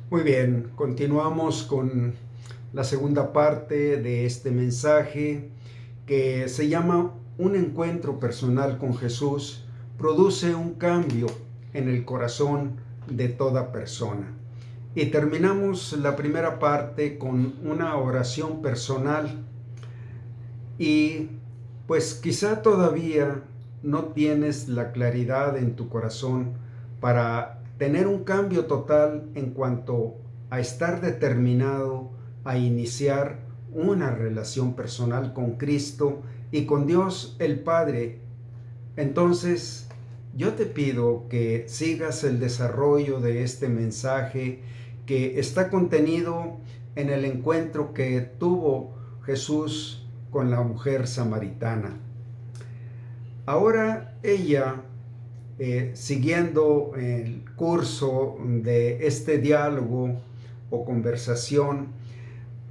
Muy bien, continuamos con la segunda parte de este mensaje que se llama Un encuentro personal con Jesús produce un cambio en el corazón de toda persona. Y terminamos la primera parte con una oración personal y pues quizá todavía no tienes la claridad en tu corazón para tener un cambio total en cuanto a estar determinado a iniciar una relación personal con Cristo y con Dios el Padre. Entonces, yo te pido que sigas el desarrollo de este mensaje que está contenido en el encuentro que tuvo Jesús con la mujer samaritana. Ahora ella, siguiendo el curso de este diálogo o conversación,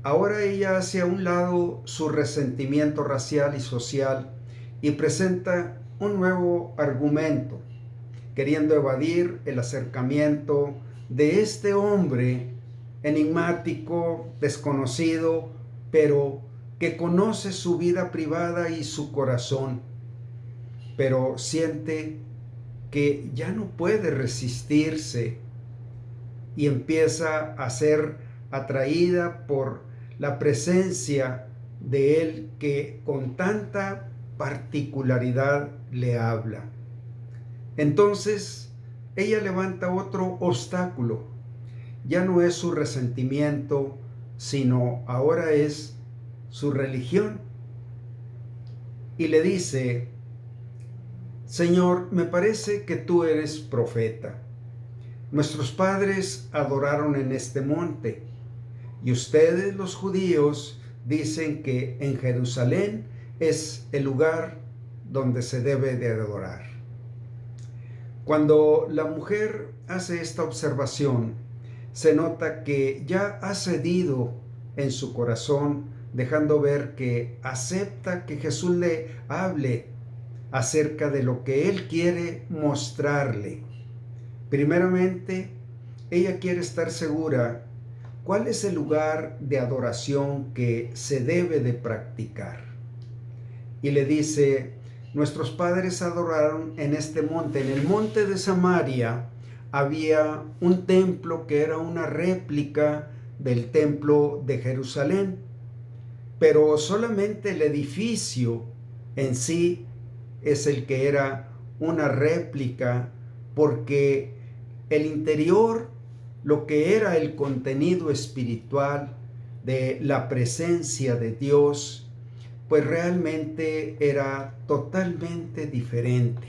ahora ella hace a un lado su resentimiento racial y social y presenta un nuevo argumento, queriendo evadir el acercamiento de este hombre enigmático, desconocido, pero que conoce su vida privada y su corazón, pero siente que ya no puede resistirse y empieza a ser atraída por la presencia de él que con tanta particularidad le habla. Entonces, ella levanta otro obstáculo. Ya no es su resentimiento, sino ahora es su religión. Y le dice: Señor, me parece que tú eres profeta. Nuestros padres adoraron en este monte, y ustedes, los judíos, dicen que en Jerusalén es el lugar donde se debe de adorar. Cuando la mujer hace esta observación, se nota que ya ha cedido en su corazón, dejando ver que acepta que Jesús le hable acerca de lo que él quiere mostrarle. Primeramente, ella quiere estar segura cuál es el lugar de adoración que se debe de practicar. Y le dice: nuestros padres adoraron en este monte. En el monte de Samaria había un templo que era una réplica del templo de Jerusalén, pero solamente el edificio en sí es el que era una réplica, porque el interior, lo que era el contenido espiritual de la presencia de Dios, pues realmente era totalmente diferente.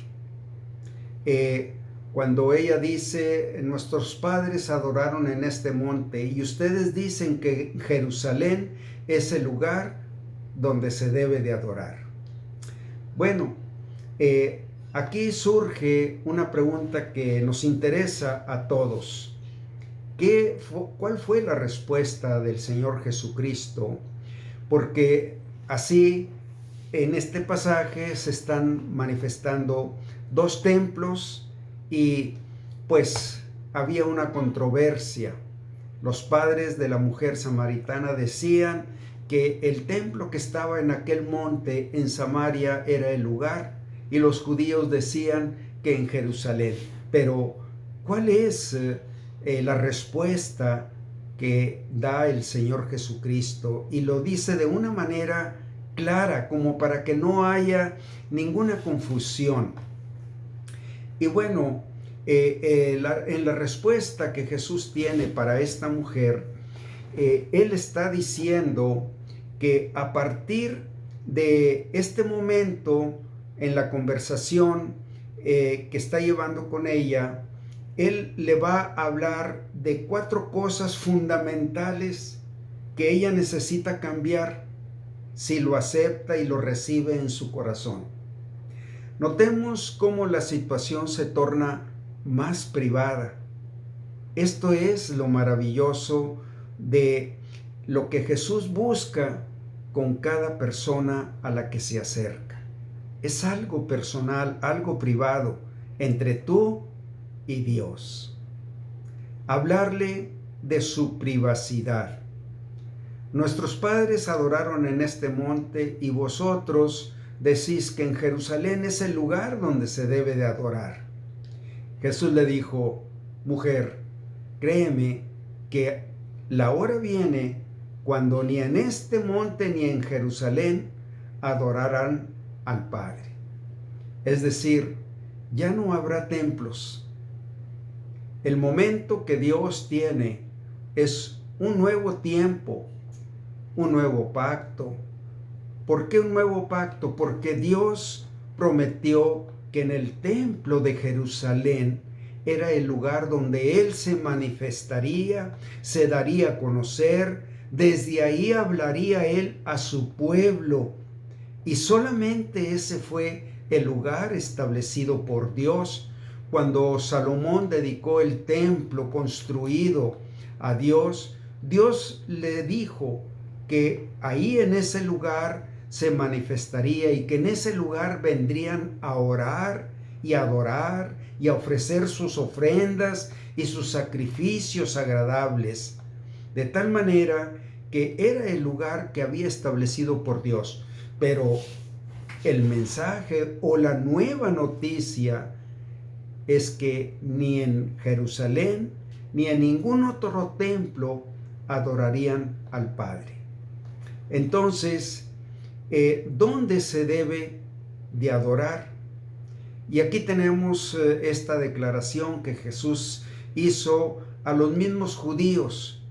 Cuando ella dice: nuestros padres adoraron en este monte, y ustedes dicen que Jerusalén es el lugar donde se debe de adorar. Bueno, aquí surge una pregunta que nos interesa a todos. ¿Cuál fue la respuesta del Señor Jesucristo? Porque así en este pasaje se están manifestando dos templos y pues había una controversia. Los padres de la mujer samaritana decían que el templo que estaba en aquel monte en Samaria era el lugar, y los judíos decían que en Jerusalén. Pero ¿cuál es la respuesta que da el Señor Jesucristo? Y lo dice de una manera clara, como para que no haya ninguna confusión. Y bueno, en la respuesta que Jesús tiene para esta mujer, Él está diciendo que a partir de este momento en la conversación que está llevando con ella, Él le va a hablar de 4 cosas fundamentales que ella necesita cambiar si lo acepta y lo recibe en su corazón. Notemos cómo la situación se torna más privada. Esto es lo maravilloso de lo que Jesús busca con cada persona a la que se acerca. Es algo personal, algo privado entre tú y Dios. Hablarle de su privacidad. Nuestros padres adoraron en este monte y vosotros decís que en Jerusalén es el lugar donde se debe de adorar. Jesús le dijo: mujer, créeme que la hora viene cuando ni en este monte ni en Jerusalén adorarán al Padre. Es decir, ya no habrá templos. El momento que Dios tiene es un nuevo tiempo, un nuevo pacto. ¿Por qué un nuevo pacto? Porque Dios prometió que en el templo de Jerusalén era el lugar donde Él se manifestaría, se daría a conocer, desde ahí hablaría Él a su pueblo. Y solamente ese fue el lugar establecido por Dios. Cuando Salomón dedicó el templo construido a Dios, Dios le dijo que ahí en ese lugar se manifestaría y que en ese lugar vendrían a orar y adorar y a ofrecer sus ofrendas y sus sacrificios agradables, de tal manera que era el lugar que había establecido por Dios. Pero el mensaje o la nueva noticia es que ni en Jerusalén ni en ningún otro templo adorarían al Padre. Entonces, ¿dónde se debe de adorar? Y aquí tenemos esta declaración que Jesús hizo a los mismos judíos.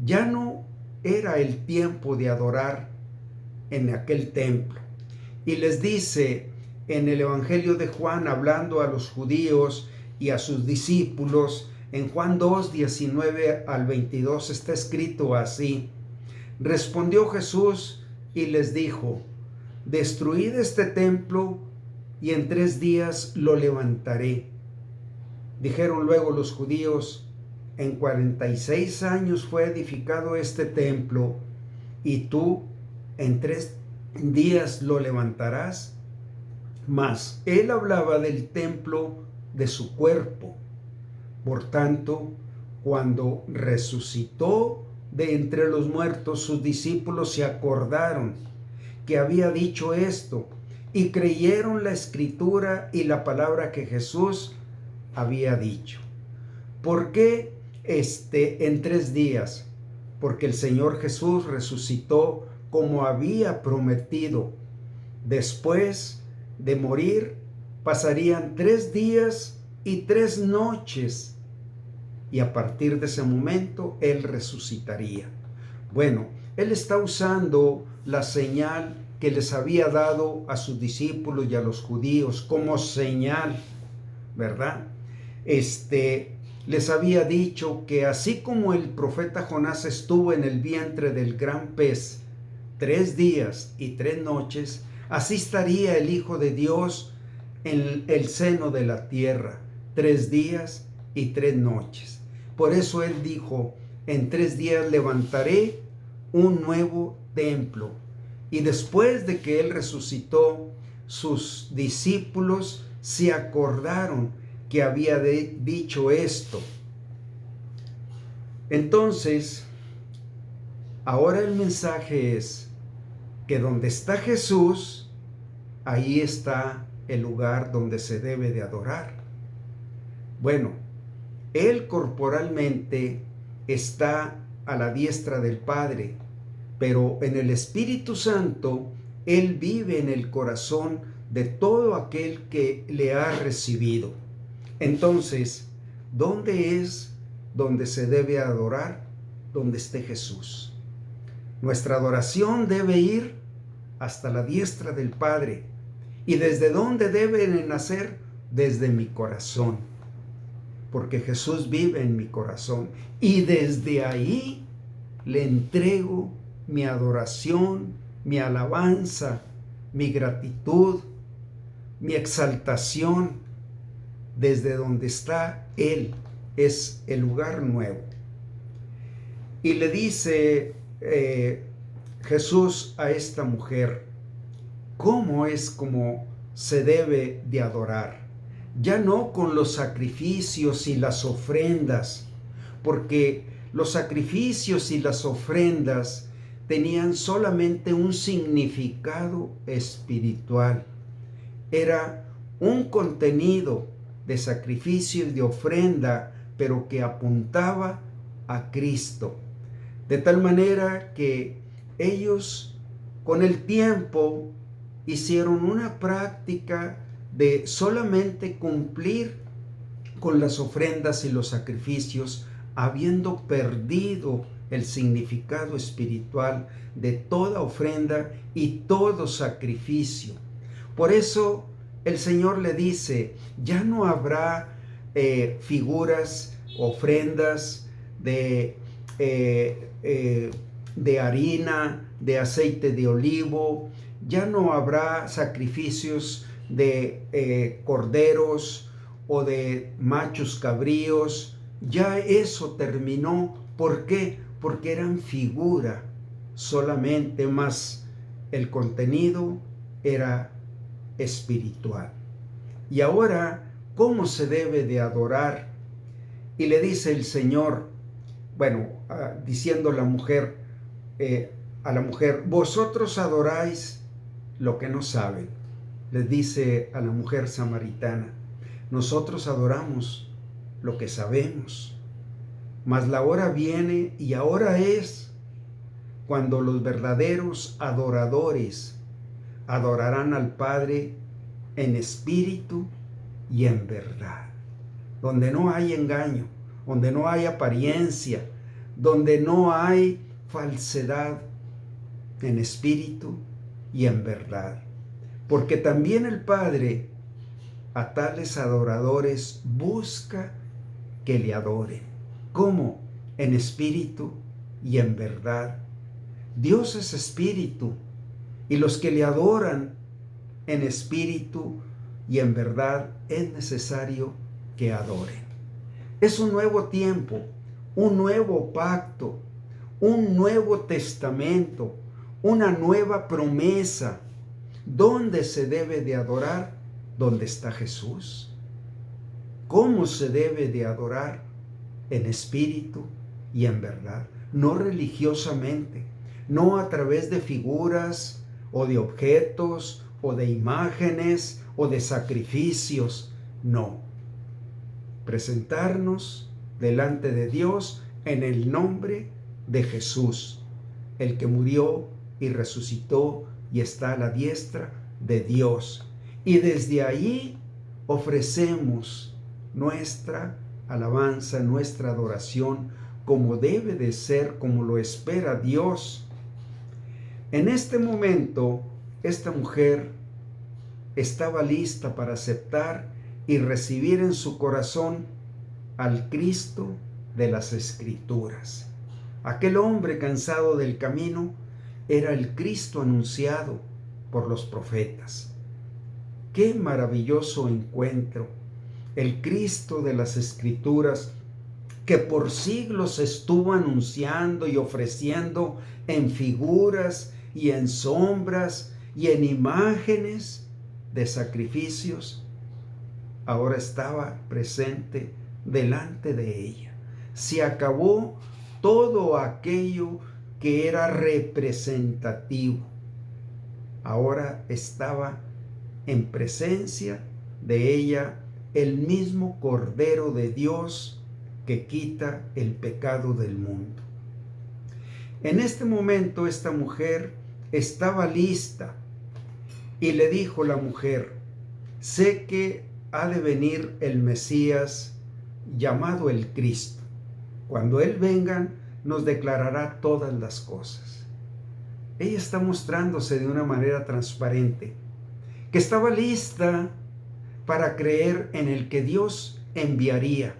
Ya no era el tiempo de adorar en aquel templo. Y les dice en el Evangelio de Juan, hablando a los judíos y a sus discípulos, en Juan 2, 19 al 22 está escrito así: respondió Jesús y les dijo: destruid este templo y en 3 días lo levantaré. Dijeron luego los judíos: en 46 años fue edificado este templo, y tú en 3 días lo levantarás. Mas él hablaba del templo de su cuerpo. Por tanto, cuando resucitó de entre los muertos, sus discípulos se acordaron que había dicho esto y creyeron la escritura y la palabra que Jesús había dicho. ¿Por qué en 3 días? Porque el Señor Jesús resucitó como había prometido. Después de morir, pasarían 3 días y 3 noches, y a partir de ese momento Él resucitaría. Bueno, Él está usando la señal que les había dado a sus discípulos y a los judíos como señal, ¿verdad? Les había dicho que así como el profeta Jonás estuvo en el vientre del gran pez 3 días y 3 noches, así estaría el Hijo de Dios en el seno de la tierra 3 días y 3 noches. Por eso Él dijo: en 3 días levantaré un nuevo templo. Y después de que Él resucitó, sus discípulos se acordaron que había dicho esto. Entonces, ahora el mensaje es que donde está Jesús, ahí está el lugar donde se debe de adorar. Bueno, Él corporalmente está a la diestra del Padre, pero en el Espíritu Santo Él vive en el corazón de todo aquel que le ha recibido. Entonces, ¿dónde es donde se debe adorar? Donde esté Jesús. Nuestra adoración debe ir hasta la diestra del Padre. ¿Y desde dónde debe nacer? Desde mi corazón. Porque Jesús vive en mi corazón. Y desde ahí le entrego mi adoración, mi alabanza, mi gratitud, mi exaltación. Desde donde está Él es el lugar nuevo. Y le dice Jesús a esta mujer, ¿cómo es como se debe de adorar? Ya no con los sacrificios y las ofrendas, porque Los sacrificios y las ofrendas tenían solamente un significado espiritual. Era un contenido de sacrificio y de ofrenda, pero que apuntaba a Cristo. De tal manera que ellos con el tiempo hicieron una práctica de solamente cumplir con las ofrendas y los sacrificios, habiendo perdido el significado espiritual de toda ofrenda y todo sacrificio. Por eso el Señor le dice, ya no habrá figuras, ofrendas de harina, de aceite de olivo, ya no habrá sacrificios de corderos o de machos cabríos, ya eso terminó. ¿Por qué? Porque eran figura solamente, más el contenido era espiritual. Y ahora, ¿cómo se debe de adorar? Y le dice el Señor, diciendo a la mujer, vosotros adoráis lo que no saben. Les dice a la mujer samaritana, nosotros adoramos lo que sabemos, mas la hora viene y ahora es cuando los verdaderos adoradores adorarán al Padre en espíritu y en verdad, donde no hay engaño, donde no hay apariencia, donde no hay falsedad, en espíritu y en verdad. Porque también el Padre a tales adoradores busca que le adoren. ¿Cómo? En espíritu y en verdad. Dios es espíritu, y los que le adoran en espíritu y en verdad es necesario que adoren. Es un nuevo tiempo, un nuevo pacto, un nuevo testamento, una nueva promesa. ¿Dónde se debe de adorar? ¿Dónde está Jesús? ¿Cómo se debe de adorar? En espíritu y en verdad, no religiosamente, no a través de figuras o de objetos o de imágenes o de sacrificios, no. Presentarnos delante de Dios en el nombre de Jesús, el que murió y resucitó y está a la diestra de Dios. Y desde allí ofrecemos nuestra alabanza, nuestra adoración, como debe de ser, como lo espera Dios. En este momento, esta mujer estaba lista para aceptar y recibir en su corazón al Cristo de las Escrituras. Aquel hombre cansado del camino era el Cristo anunciado por los profetas. ¡Qué maravilloso encuentro! El Cristo de las Escrituras, que por siglos estuvo anunciando y ofreciendo en figuras y en sombras y en imágenes de sacrificios, ahora estaba presente delante de ella. Se acabó todo aquello que era representativo. Ahora estaba en presencia de ella el mismo Cordero de Dios que quita el pecado del mundo. En este momento esta mujer estaba lista y le dijo la mujer, sé que ha de venir el Mesías llamado el Cristo. Cuando Él venga, nos declarará todas las cosas. Ella está mostrándose de una manera transparente, que estaba lista para creer en el que Dios enviaría,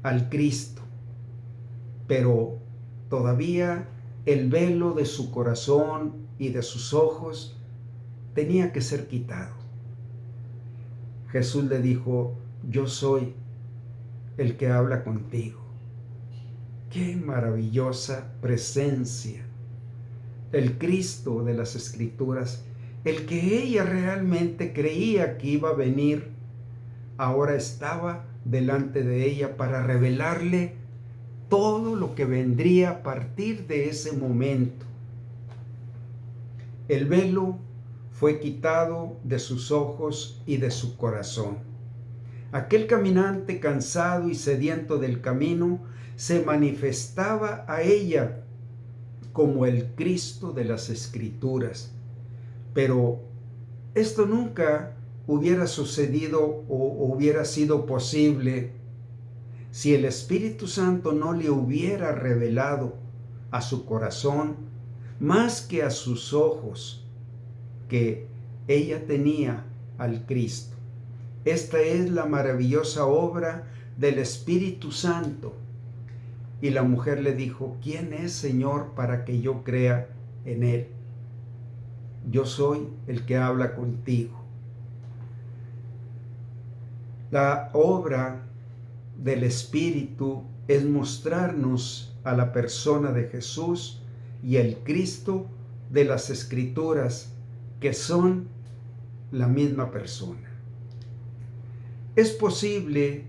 al Cristo. Pero todavía el velo de su corazón y de sus ojos tenía que ser quitado. Jesús le dijo, yo soy el que habla contigo. ¡Qué maravillosa presencia! El Cristo de las Escrituras, el que ella realmente creía que iba a venir, ahora estaba delante de ella para revelarle todo lo que vendría a partir de ese momento. El velo fue quitado de sus ojos y de su corazón. Aquel caminante cansado y sediento del camino se manifestaba a ella como el Cristo de las Escrituras. Pero esto nunca hubiera sucedido o hubiera sido posible si el Espíritu Santo no le hubiera revelado a su corazón, más que a sus ojos, que ella tenía al Cristo. Esta es la maravillosa obra del Espíritu Santo. Y la mujer le dijo: ¿quién es, Señor, para que yo crea en Él? Yo soy el que habla contigo. La obra del Espíritu es mostrarnos a la persona de Jesús y el Cristo de las Escrituras, que son la misma persona. Es posible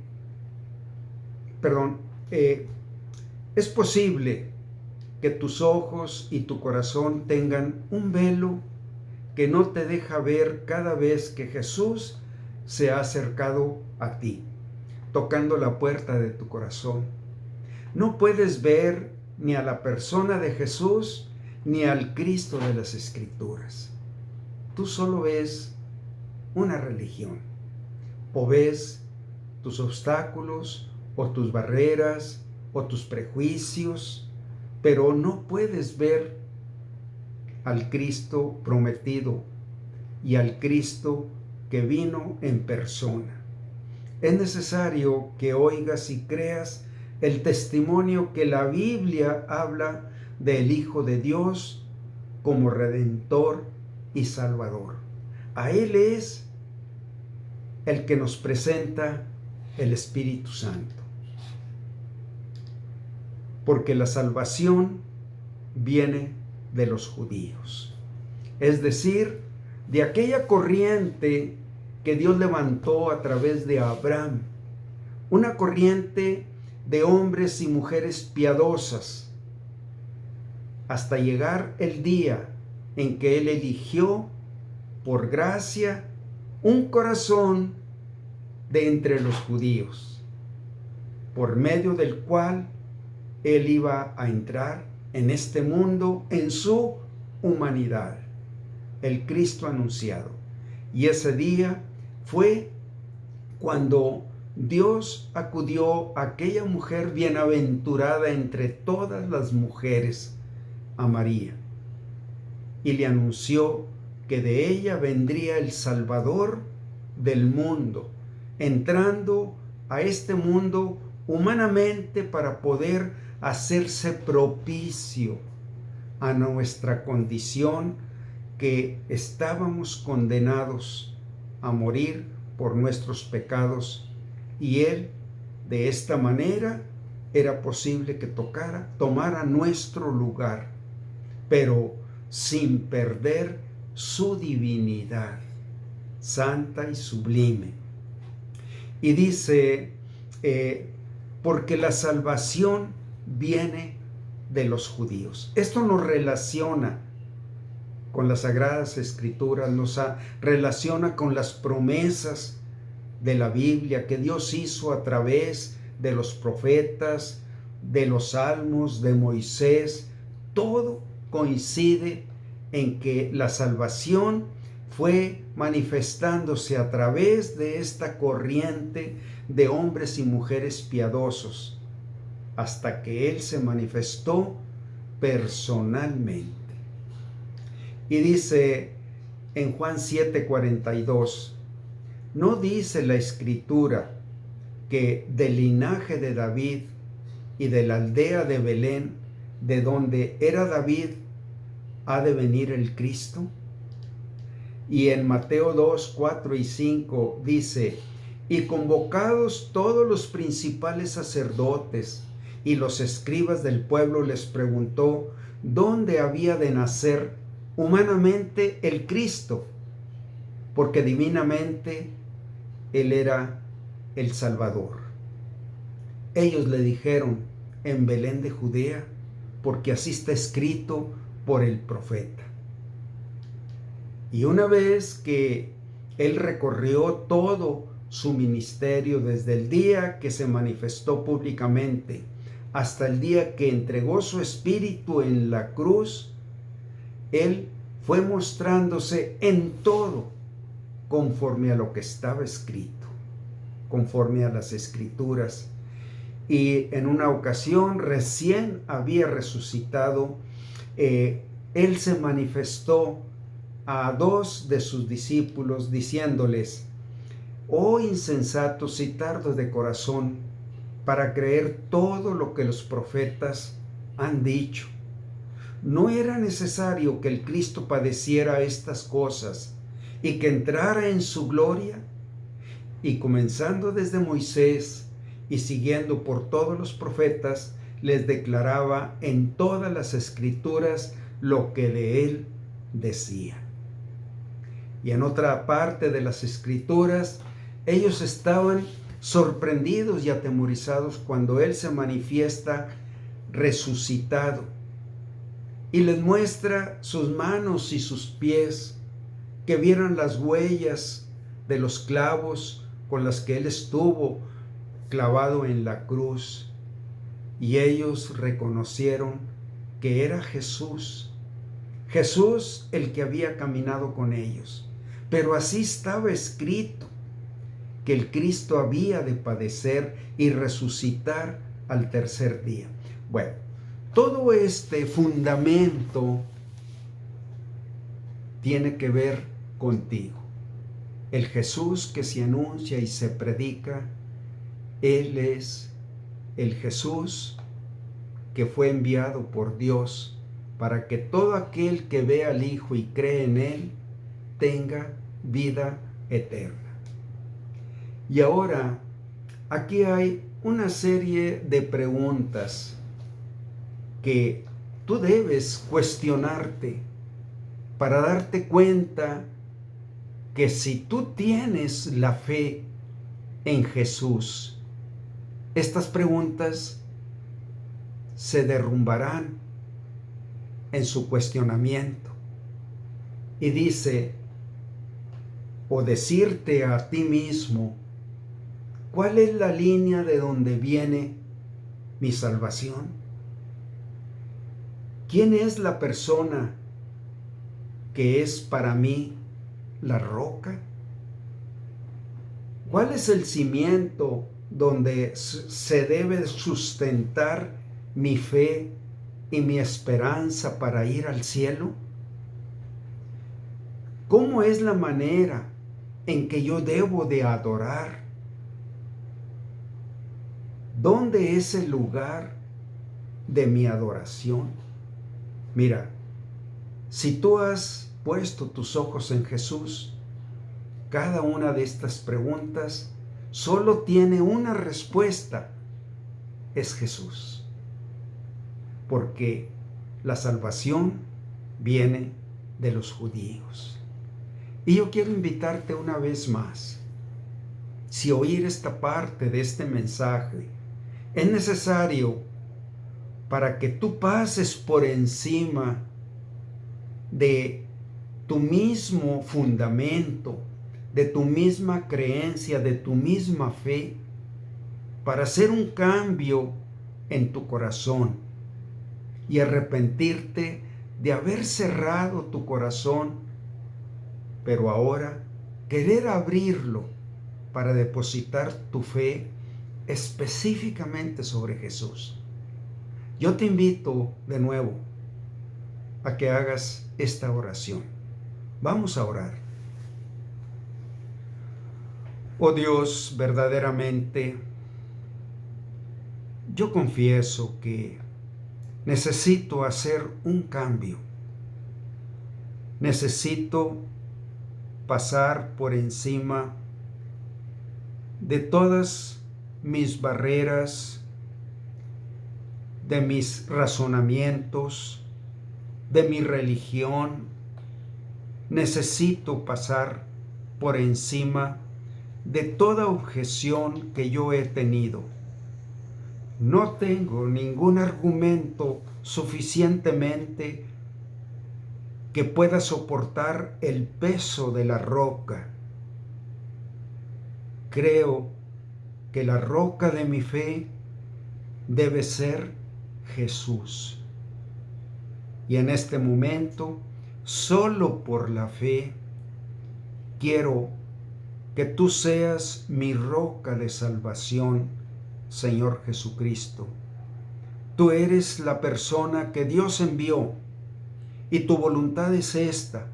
que tus ojos y tu corazón tengan un velo que no te deja ver cada vez que Jesús se ha acercado a ti, tocando la puerta de tu corazón. No puedes ver ni a la persona de Jesús ni al Cristo de las Escrituras. Tú solo ves una religión, o ves tus obstáculos, o tus barreras, o tus prejuicios, pero no puedes ver al Cristo prometido y al Cristo que vino en persona. Es necesario que oigas y creas el testimonio que la Biblia habla del Hijo de Dios como Redentor y Salvador. A Él es el que nos presenta el Espíritu Santo. Porque la salvación viene de los judíos. Es decir, de aquella corriente que Dios levantó a través de Abraham. Una corriente de hombres y mujeres piadosas, hasta llegar el día en que Él eligió, por gracia, un corazón de entre los judíos, por medio del cual Él iba a entrar en este mundo en su humanidad, el Cristo anunciado. Y ese día fue cuando Dios acudió a aquella mujer bienaventurada entre todas las mujeres, a María, y le anunció que de ella vendría el Salvador del mundo, entrando a este mundo humanamente para poder hacerse propicio a nuestra condición, que estábamos condenados a morir por nuestros pecados, y Él de esta manera era posible que tomara nuestro lugar, pero sin perder su divinidad santa y sublime. Y dice, porque la salvación viene de los judíos. Esto nos relaciona con las Sagradas Escrituras, nos relaciona con las promesas de la Biblia que Dios hizo a través de los profetas, de los salmos, de Moisés. Todo coincide en que la salvación fue manifestándose a través de esta corriente de hombres y mujeres piadosos, hasta que Él se manifestó personalmente. Y dice en Juan 7:42, ¿no dice la Escritura que del linaje de David y de la aldea de Belén, de donde era David, ha de venir el Cristo? Y en Mateo 2, 4 y 5 dice, y convocados todos los principales sacerdotes y los escribas del pueblo, les preguntó dónde había de nacer humanamente el Cristo, porque divinamente Él era el Salvador. Ellos le dijeron, en Belén de Judea, porque así está escrito por el profeta. Y una vez que él recorrió todo su ministerio desde el día que se manifestó públicamente hasta el día que entregó su espíritu en la cruz, él fue mostrándose en todo conforme a lo que estaba escrito, conforme a las escrituras. Y en una ocasión, recién había resucitado, él se manifestó a 2 de sus discípulos diciéndoles: oh insensatos y tardos de corazón, para creer todo lo que los profetas han dicho. ¿No era necesario que el Cristo padeciera estas cosas y que entrara en su gloria? Y comenzando desde Moisés y siguiendo por todos los profetas, les declaraba en todas las escrituras lo que de él decía. Y en otra parte de las escrituras, ellos estaban sorprendidos y atemorizados cuando él se manifiesta resucitado y les muestra sus manos y sus pies, que vieran las huellas de los clavos con las que él estuvo clavado en la cruz. Y ellos reconocieron que era Jesús, Jesús el que había caminado con ellos. Pero así estaba escrito, que el Cristo había de padecer y resucitar al tercer día. Bueno, todo este fundamento tiene que ver contigo. El Jesús que se anuncia y se predica, Él es el Jesús que fue enviado por Dios para que todo aquel que ve al Hijo y cree en Él tenga vida eterna. Y ahora, aquí hay una serie de preguntas que tú debes cuestionarte para darte cuenta que si tú tienes la fe en Jesús, estas preguntas se derrumbarán en su cuestionamiento. Y dice, o decirte a ti mismo, ¿cuál es la línea de donde viene mi salvación? ¿Quién es la persona que es para mí la roca? ¿Cuál es el cimiento donde se debe sustentar mi fe y mi esperanza para ir al cielo? ¿Cómo es la manera en que yo debo de adorar? ¿Dónde es el lugar de mi adoración? Mira, si tú has puesto tus ojos en Jesús, cada una de estas preguntas solo tiene una respuesta: es Jesús. Porque la salvación viene de los judíos. Y yo quiero invitarte una vez más, si oír esta parte de este mensaje es necesario para que tú pases por encima de tu mismo fundamento, de tu misma creencia, de tu misma fe, para hacer un cambio en tu corazón y arrepentirte de haber cerrado tu corazón, pero ahora querer abrirlo para depositar tu fe específicamente sobre Jesús. Yo te invito de nuevo a que hagas esta oración. Vamos a orar. Oh Dios, verdaderamente, yo confieso que necesito hacer un cambio. Necesito pasar por encima de todas mis barreras, de mis razonamientos, de mi religión. Necesito pasar por encima de toda objeción que yo he tenido. no tengo ningún argumento suficientemente que pueda soportar el peso de la roca. Creo que la roca de mi fe debe ser Jesús. Y en este momento, solo por la fe, quiero que tú seas mi roca de salvación, Señor Jesucristo. Tú eres la persona que Dios envió y tu voluntad es esta,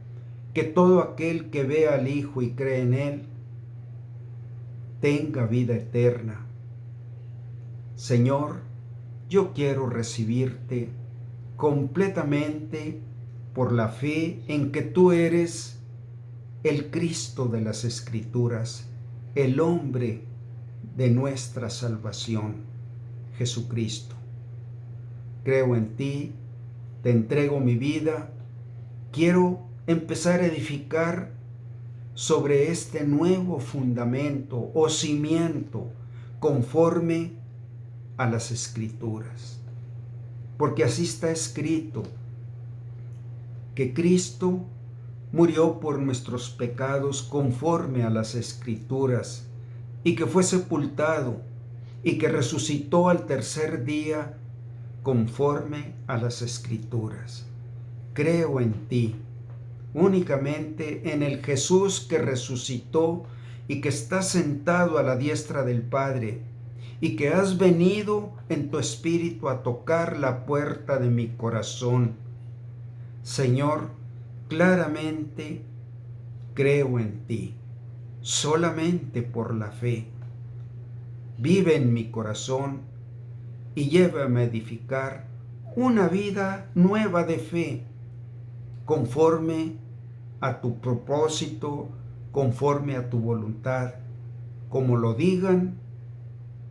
que todo aquel que vea al Hijo y cree en Él tenga vida eterna. Señor, yo quiero recibirte completamente por la fe en que tú eres el Cristo de las Escrituras, el hombre de nuestra salvación, Jesucristo. Creo en ti, te entrego mi vida, quiero empezar a edificar sobre este nuevo fundamento o cimiento conforme a las Escrituras. Porque así está escrito, que Cristo murió por nuestros pecados conforme a las Escrituras, y que fue sepultado, y que resucitó al tercer día conforme a las Escrituras. Creo en ti, únicamente en el Jesús que resucitó y que está sentado a la diestra del Padre, y que has venido en tu espíritu a tocar la puerta de mi corazón. Señor, claramente creo en ti, solamente por la fe. Vive en mi corazón y llévame a edificar una vida nueva de fe, conforme a tu propósito, conforme a tu voluntad, como lo digan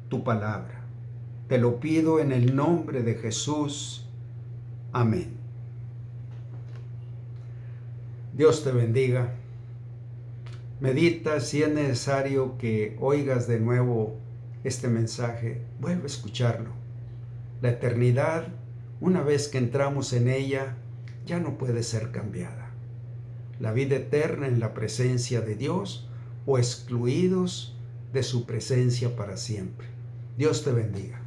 tu palabra. Te lo pido en el nombre de Jesús. Amén. Dios te bendiga. Medita, si es necesario que oigas de nuevo este mensaje, vuelve a escucharlo. La eternidad, una vez que entramos en ella, ya no puede ser cambiada. La vida eterna en la presencia de Dios o excluidos de su presencia para siempre. Dios te bendiga.